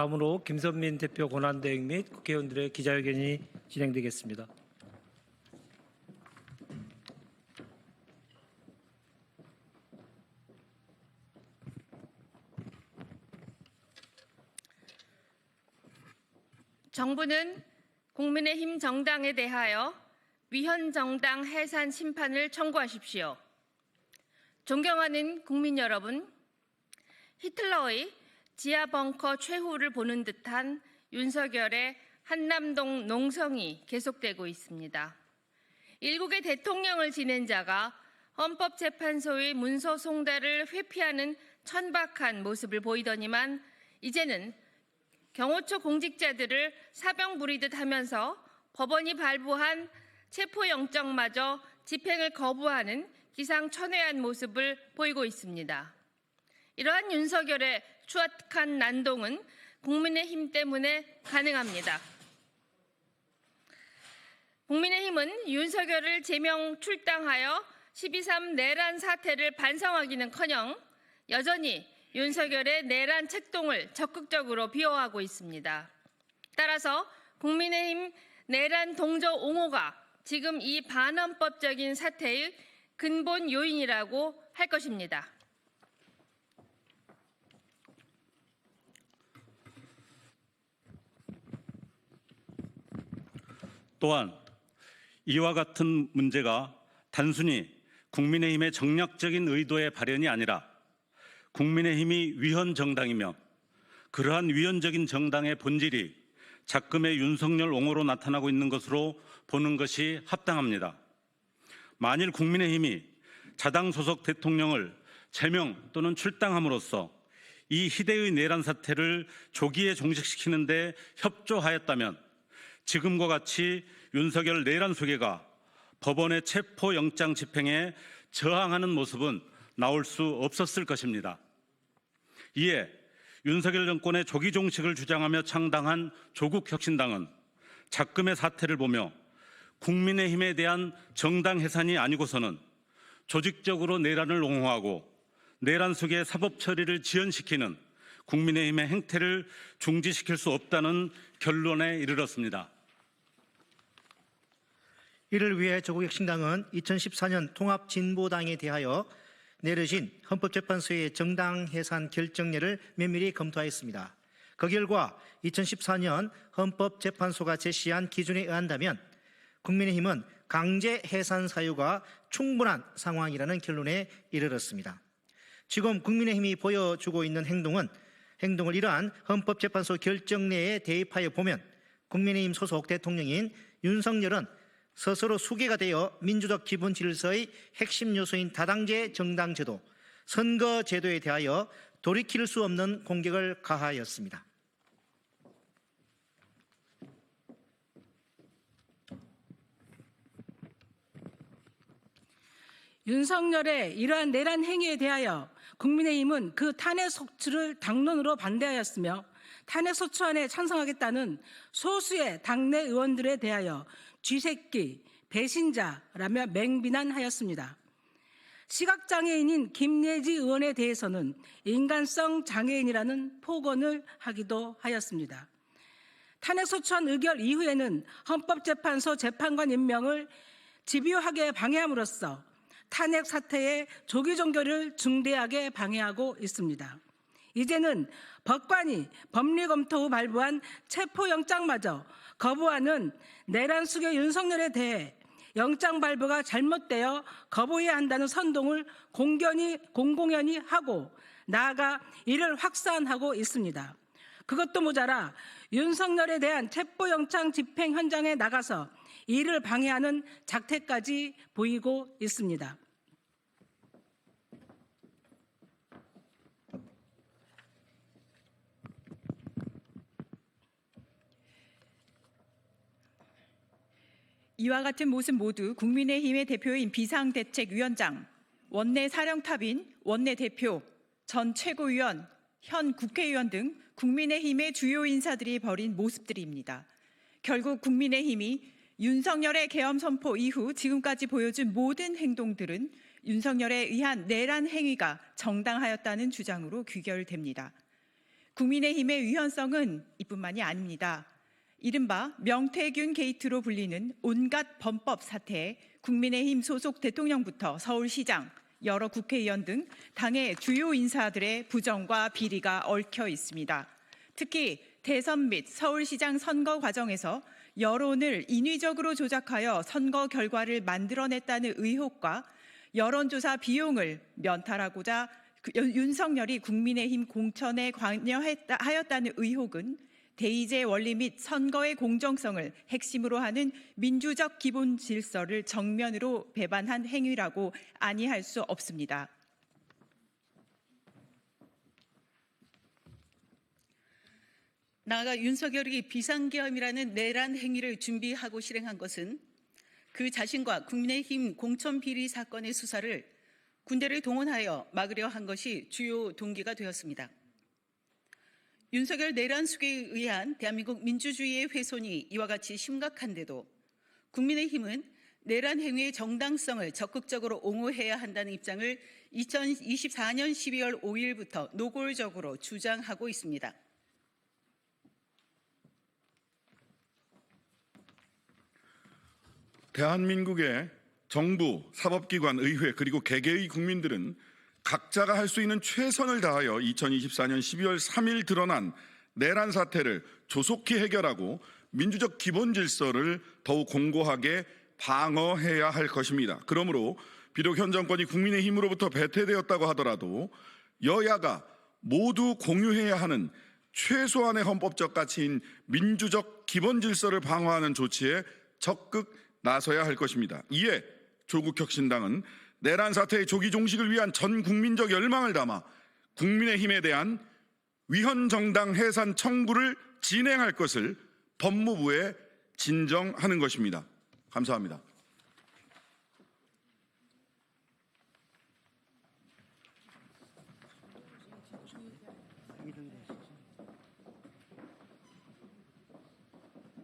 다음으로 김선민 대표 권한대행 및 국회의원들의 기자회견이 진행되겠습니다. 정부는 국민의힘 정당에 대하여 위헌 정당 해산 심판을 청구하십시오. 존경하는 국민 여러분, 히틀러의 지하 벙커 최후를 보는 듯한 윤석열의 한남동 농성이 계속되고 있습니다. 일국의 대통령을 지낸 자가 헌법재판소의 문서 송달을 회피하는 천박한 모습을 보이더니만 이제는 경호처 공직자들을 사병 부리듯 하면서 법원이 발부한 체포영장마저 집행을 거부하는 기상천외한 모습을 보이고 있습니다. 이러한 윤석열의 추악한 난동은 국민의힘 때문에 가능합니다. 국민의힘은 윤석열을 제명 출당하여 12.3 내란 사태를 반성하기는커녕 여전히 윤석열의 내란 책동을 적극적으로 비호하고 있습니다. 따라서 국민의힘 내란 동조 옹호가 지금 이 반헌법적인 사태의 근본 요인이라고 할 것입니다. 또한 이와 같은 문제가 단순히 국민의힘의 정략적인 의도의 발현이 아니라 국민의힘이 위헌 정당이며 그러한 위헌적인 정당의 본질이 작금의 윤석열 옹호로 나타나고 있는 것으로 보는 것이 합당합니다. 만일 국민의힘이 자당 소속 대통령을 제명 또는 출당함으로써 이 희대의 내란 사태를 조기에 종식시키는 데 협조하였다면 지금과 같이 윤석열 내란 수괴가 법원의 체포영장 집행에 저항하는 모습은 나올 수 없었을 것입니다. 이에 윤석열 정권의 조기 종식을 주장하며 창당한 조국혁신당은 작금의 사태를 보며 국민의힘에 대한 정당 해산이 아니고서는 조직적으로 내란을 옹호하고 내란 속의 사법 처리를 지연시키는 국민의힘의 행태를 중지시킬 수 없다는 결론에 이르렀습니다. 이를 위해 조국혁신당은 2014년 통합진보당에 대하여 내려진 헌법재판소의 정당 해산 결정례를 면밀히 검토하였습니다. 그 결과 2014년 헌법재판소가 제시한 기준에 의한다면 국민의힘은 강제 해산 사유가 충분한 상황이라는 결론에 이르렀습니다. 지금 국민의힘이 보여주고 있는 행동을 이러한 헌법재판소 결정례에 대입하여 보면 국민의힘 소속 대통령인 윤석열은 스스로 수괴가 되어 민주적 기본 질서의 핵심 요소인 다당제 정당제도, 선거제도에 대하여 돌이킬 수 없는 공격을 가하였습니다. 윤석열의 이러한 내란 행위에 대하여 국민의힘은 그 탄핵 소추를 당론으로 반대하였으며 탄핵 소추안에 찬성하겠다는 소수의 당내 의원들에 대하여 쥐새끼, 배신자라며 맹비난하였습니다. 시각장애인인 김예지 의원에 대해서는 인간성 장애인이라는 폭언을 하기도 하였습니다. 탄핵소추안 의결 이후에는 헌법재판소 재판관 임명을 집요하게 방해함으로써 탄핵 사태의 조기 종결을 중대하게 방해하고 있습니다. 이제는 법관이 법리 검토 후 발부한 체포영장마저 거부하는 내란 수괴 윤석열에 대해 영장 발부가 잘못되어 거부해야 한다는 선동을 공공연히 하고 나아가 이를 확산하고 있습니다. 그것도 모자라 윤석열에 대한 체포영장 집행 현장에 나가서 이를 방해하는 작태까지 보이고 있습니다. 이와 같은 모습 모두 국민의힘의 대표인 비상대책위원장, 원내 사령탑인 원내대표, 전 최고위원, 현 국회의원 등 국민의힘의 주요 인사들이 벌인 모습들입니다. 결국 국민의힘이 윤석열의 계엄 선포 이후 지금까지 보여준 모든 행동들은 윤석열에 의한 내란 행위가 정당하였다는 주장으로 귀결됩니다. 국민의힘의 위헌성은 이뿐만이 아닙니다. 이른바 명태균 게이트로 불리는 온갖 범법 사태에 국민의힘 소속 대통령부터 서울시장, 여러 국회의원 등 당의 주요 인사들의 부정과 비리가 얽혀 있습니다. 특히 대선 및 서울시장 선거 과정에서 여론을 인위적으로 조작하여 선거 결과를 만들어냈다는 의혹과 여론조사 비용을 면탈하고자 윤석열이 국민의힘 공천에 관여하였다는 의혹은 대의제 원리 및 선거의 공정성을 핵심으로 하는 민주적 기본 질서를 정면으로 배반한 행위라고 아니할 수 없습니다. 나아가 윤석열이 비상계엄이라는 내란 행위를 준비하고 실행한 것은 그 자신과 국민의힘 공천 비리 사건의 수사를 군대를 동원하여 막으려 한 것이 주요 동기가 되었습니다. 윤석열 내란 수계에 의한 대한민국 민주주의의 훼손이 이와 같이 심각한데도 국민의힘은 내란 행위의 정당성을 적극적으로 옹호해야 한다는 입장을 2024년 12월 5일부터 노골적으로 주장하고 있습니다. 대한민국의 정부, 사법기관, 의회 그리고 개개의 국민들은 각자가 할 수 있는 최선을 다하여 2024년 12월 3일 드러난 내란 사태를 조속히 해결하고 민주적 기본 질서를 더욱 공고하게 방어해야 할 것입니다. 그러므로 비록 현 정권이 국민의힘으로부터 배퇴되었다고 하더라도 여야가 모두 공유해야 하는 최소한의 헌법적 가치인 민주적 기본 질서를 방어하는 조치에 적극 나서야 할 것입니다. 이에 조국혁신당은 내란 사태의 조기 종식을 위한 전 국민적 열망을 담아 국민의힘에 대한 위헌 정당 해산 청구를 진행할 것을 법무부에 진정하는 것입니다. 감사합니다.